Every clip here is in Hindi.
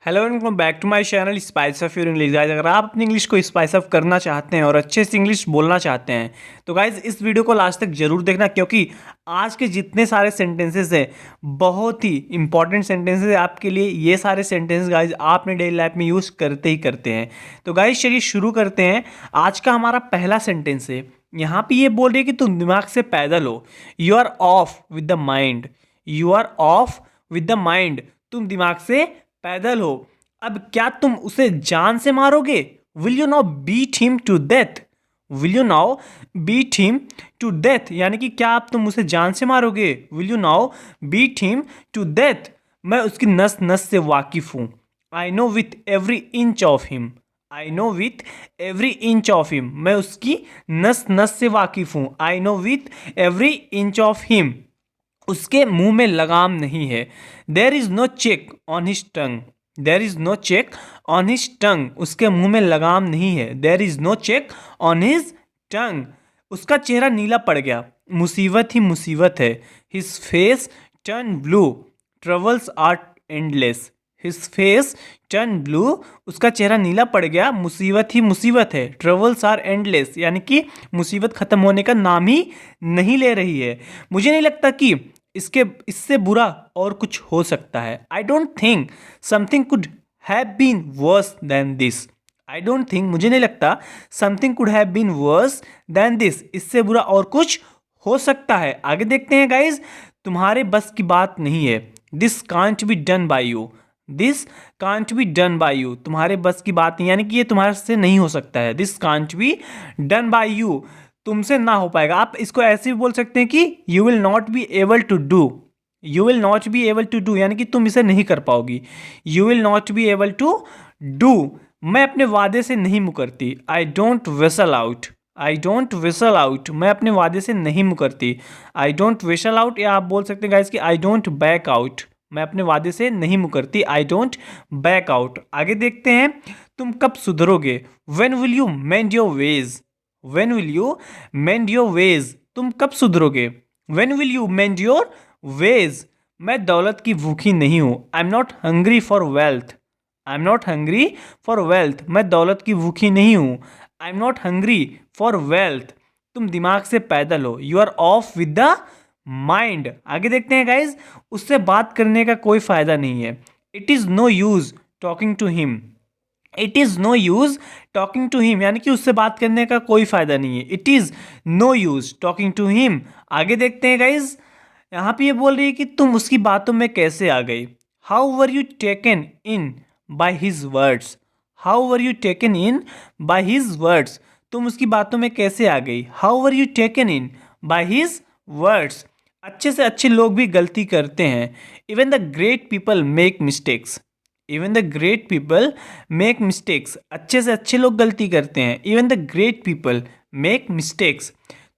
Hello and welcome back to my channel spice of your English. Guys अगर आप अपनी इंग्लिश को स्पाइस अप करना चाहते हैं और अच्छे से इंग्लिश बोलना चाहते हैं तो गाइज इस वीडियो को लास्ट तक जरूर देखना, क्योंकि आज के जितने सारे सेंटेंसेस हैं बहुत ही इंपॉर्टेंट सेंटेंसेस है आपके लिए। ये सारे सेंटेंसेस गाइज आप अपने डेली लाइफ में यूज़ करते ही करते हैं। तो गाइज चलिए शुरू करते हैं। आज का हमारा पहला सेंटेंस है, यहाँ पे ये बोल रही है कि तुम दिमाग से पैदल हो। You are off with the mind. You are off with the mind. तुम दिमाग से पैदल हो। अब क्या तुम उसे जान से मारोगे? Will you now beat him to death. Will you now beat him to death, यानी कि क्या आप तुम उसे जान से मारोगे? Will you now beat him to death. मैं उसकी नस नस से वाकिफ हूं। I know with every inch of him. I know with every inch of him. मैं उसकी नस नस से वाकिफ हूं। I know with every inch of him. उसके मुंह में लगाम नहीं है। There is no check on his tongue. There is no check on his tongue. उसके मुंह में लगाम नहीं है। There is no check on his tongue. उसका चेहरा नीला पड़ गया। मुसीबत ही मुसीबत है। His face turn blue. Troubles are endless. His face turn blue. उसका चेहरा नीला पड़ गया। मुसीबत ही मुसीबत है। ट्रबल्स आर एंडलेस, यानी कि मुसीबत खत्म होने का नाम ही नहीं ले रही है। मुझे नहीं लगता कि इससे बुरा और कुछ हो सकता है। I don't think something could have been worse than this. I don't think, मुझे नहीं लगता, something could have been worse than this, इससे बुरा और कुछ हो सकता है। आगे देखते हैं गाइज। तुम्हारे बस की बात नहीं है। This can't be done by you. This can't be done by you. तुम्हारे बस की बात नहीं, यानी कि ये तुम्हारे से नहीं हो सकता है। This can't be done by you, तुमसे ना हो पाएगा। आप इसको ऐसे भी बोल सकते हैं कि you will not be able to do. You will not be able to do, यानी कि तुम इसे नहीं कर पाओगी। You will not be able to do. मैं अपने वादे से नहीं मुकरती। I don't whistle out. I don't whistle out. मैं अपने वादे से नहीं मुकरती। आई डोंट विसल आउट, या आप बोल सकते हैं गाइस कि आई डोंट बैक आउट। मैं अपने वादे से नहीं मुकरती। I don't back out. आगे देखते हैं। तुम कब सुधरोगे? When will you mend your ways. When will you mend your ways? तुम कब सुधरोगे? When will you mend your ways? मैं दौलत की भूखी नहीं हूँ। I'm not hungry for wealth. I'm not hungry for wealth. मैं दौलत की भूखी नहीं हूँ। I'm not hungry for wealth. तुम दिमाग से पैदल हो। You are off with the mind. आगे देखते हैं गाइज। उससे बात करने का कोई फायदा नहीं है। It is no use talking to him. It is no use talking to him, यानी कि उससे बात करने का कोई फ़ायदा नहीं है। It is no use talking to him. आगे देखते हैं गाइज। यहाँ पे ये बोल रही है कि तुम उसकी बातों में कैसे आ गई। How were you taken in by his words. How were you taken in by his words. तुम उसकी बातों में कैसे आ गई। How were you taken in by his words. अच्छे से अच्छे लोग भी गलती करते हैं। Even the great people make mistakes. Even the great people make mistakes. अच्छे से अच्छे लोग गलती करते हैं। Even the great people make mistakes.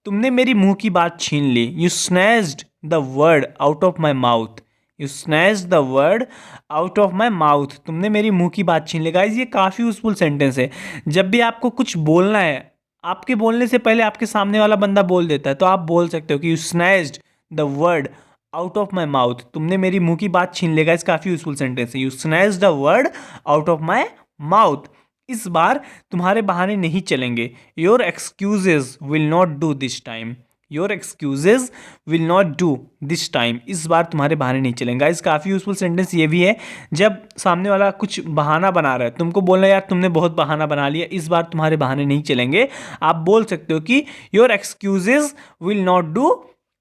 तुमने मेरी मुंह की बात छीन ली। You snatched the word out of my mouth. You snatched the word out of my mouth. तुमने मेरी मुंह की बात छीन ली। गाइस ये काफ़ी यूजफुल सेंटेंस है। जब भी आपको कुछ बोलना है, आपके बोलने से पहले आपके सामने वाला बंदा बोल देता है, तो आप बोल सकते हो कि you snatched the word out of my mouth. तुमने मेरी मुंह की बात छीन लेगा। इस काफ़ी यूजफुल सेंटेंस है। You snatch the word out of my mouth. इस बार तुम्हारे बहाने नहीं चलेंगे। Your excuses will not do this time. Your excuses will not do this time. इस बार तुम्हारे बहाने नहीं चलेंगे। इस काफ़ी यूजफुल सेंटेंस ये भी है। जब सामने वाला कुछ बहाना बना रहा है, तुमको बोलना यार तुमने बहुत बहाना बना लिया, इस बार तुम्हारे बहाने नहीं चलेंगे। आप बोल सकते हो कि your excuses will not do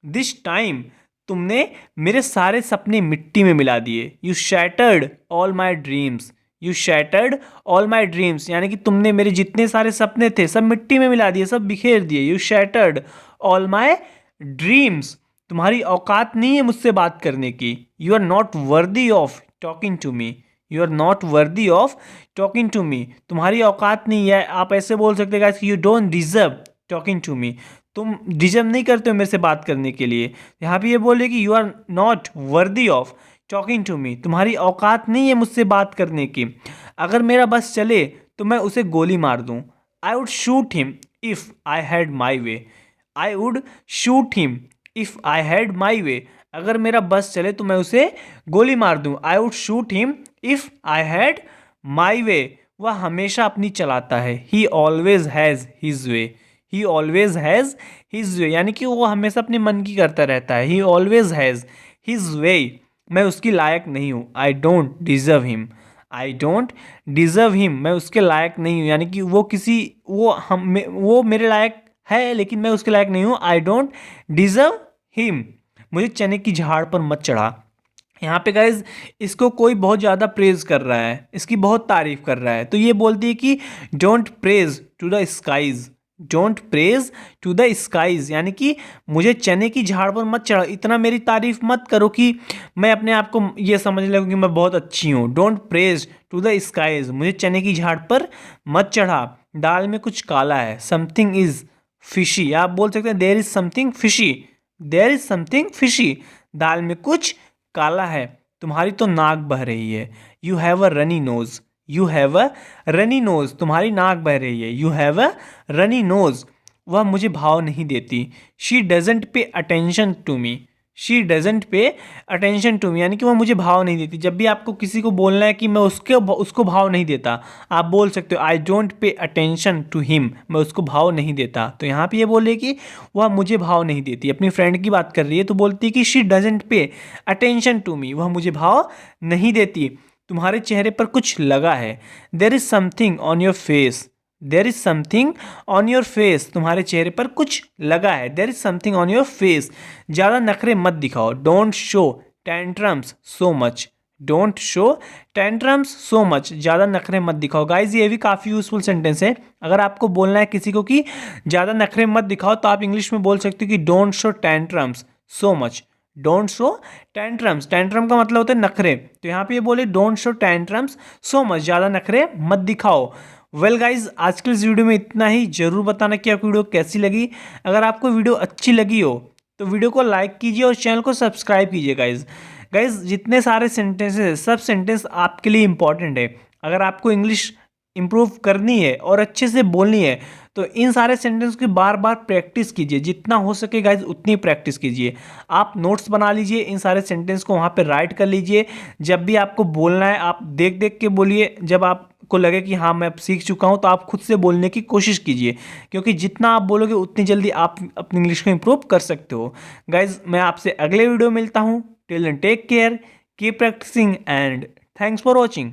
this time. तुमने मेरे सारे सपने मिट्टी में मिला दिए। You shattered all my dreams. You shattered all my dreams, यानी कि तुमने मेरे जितने सारे सपने थे सब मिट्टी में मिला दिए, सब बिखेर दिए। You shattered all my dreams. तुम्हारी औकात नहीं है मुझसे बात करने की। You are not worthy of talking to me. You are not worthy of talking to me. तुम्हारी औकात नहीं है। आप ऐसे बोल सकते हैं कि you don't deserve talking to me. तुम डिजर्व नहीं करते हो मेरे से बात करने के लिए। यहाँ पे ये बोले कि you are not worthy of talking to me. तुम्हारी औकात नहीं है मुझसे बात करने की। अगर मेरा बस चले तो मैं उसे गोली मार दूँ। I would shoot him if I had my way. I would shoot him if I had my way. अगर मेरा बस चले तो मैं उसे गोली मार दूँ। I would shoot him if I had my way, वह हमेशा अपनी चलाता है। He always has his way, he always has his way, यानी कि वो हमेशा अपने मन की करता रहता है। ही ऑलवेज हैज़ हिज वे, मैं उसकी लायक नहीं हूँ। I don't deserve him, I don't deserve him, मैं उसके लायक नहीं हूँ, यानी कि वो मेरे लायक है लेकिन मैं उसके लायक नहीं हूँ। आई डोंट डिज़र्व हिम, मुझे चने की झाड़ पर मत चढ़ा। यहाँ पे गाइज इसको कोई बहुत ज़्यादा प्रेज कर रहा है, इसकी बहुत तारीफ कर रहा है, तो ये बोलती है कि don't praise to the skies, don't praise to the skies, यानी कि मुझे चने की झाड़ पर मत चढ़ा, इतना मेरी तारीफ मत करो कि मैं अपने आप को ये समझ लगूँ कि मैं बहुत अच्छी हूँ। Don't praise to the skies, मुझे चने की झाड़ पर मत चढ़ा। दाल में कुछ काला है, समथिंग इज फिशी, आप बोल सकते हैं there is something fishy, there is something fishy, दाल में कुछ काला है। तुम्हारी तो नाक बह रही है। You have a runny nose, you have a runny nose, तुम्हारी नाक बह रही है। You have a runny nose, वह मुझे भाव नहीं देती। She doesn't pay attention to me, she doesn't pay attention to me, यानी कि वह मुझे भाव नहीं देती। जब भी आपको किसी को बोलना है कि मैं उसको भाव नहीं देता, आप बोल सकते हो I don't pay attention to him, मैं उसको भाव नहीं देता। तो यहाँ पे ये बोले कि वह मुझे भाव नहीं देती, अपनी फ्रेंड की बात कर रही है तो बोलती है कि she doesn't pay attention to me, वह मुझे भाव नहीं देती। तुम्हारे चेहरे पर कुछ लगा है। There is something on your face, there is something on your face, तुम्हारे चेहरे पर कुछ लगा है। There is something on your face, ज़्यादा नखरे मत दिखाओ। Don't show tantrums so much, don't show tantrums so much, ज़्यादा नखरे मत दिखाओ। गाइज ये भी काफ़ी यूजफुल सेंटेंस है। अगर आपको बोलना है किसी को कि ज़्यादा नखरे मत दिखाओ तो आप इंग्लिश में बोल सकते हो कि don't show tantrums so much, don't show tantrums, tantrum का मतलब होता है नखरे, तो यहाँ पे ये बोले don't show tantrums so much, ज़्यादा नखरे मत दिखाओ। वेल गाइज आज के इस वीडियो में इतना ही। जरूर बताना कि आपको वीडियो कैसी लगी। अगर आपको वीडियो अच्छी लगी हो तो वीडियो को लाइक कीजिए और चैनल को सब्सक्राइब कीजिए। गाइज गाइज जितने सारे सेंटेंसेस हैं सब सेंटेंस आपके लिए इंपॉर्टेंट है। अगर आपको इंग्लिश इंप्रूव करनी है और अच्छे से बोलनी है तो इन सारे सेंटेंस की बार बार प्रैक्टिस कीजिए, जितना हो सके गाइज उतनी प्रैक्टिस कीजिए। आप नोट्स बना लीजिए, इन सारे सेंटेंस को वहाँ पे राइट कर लीजिए। जब भी आपको बोलना है आप देख देख के बोलिए, जब आपको लगे कि हाँ मैं अब सीख चुका हूँ तो आप खुद से बोलने की कोशिश कीजिए, क्योंकि जितना आप बोलोगे उतनी जल्दी आप अपनी इंग्लिश को इम्प्रूव कर सकते हो। गाइज मैं आपसे अगले वीडियो मिलता हूँ। Till then take care, keep practising and thanks for watching.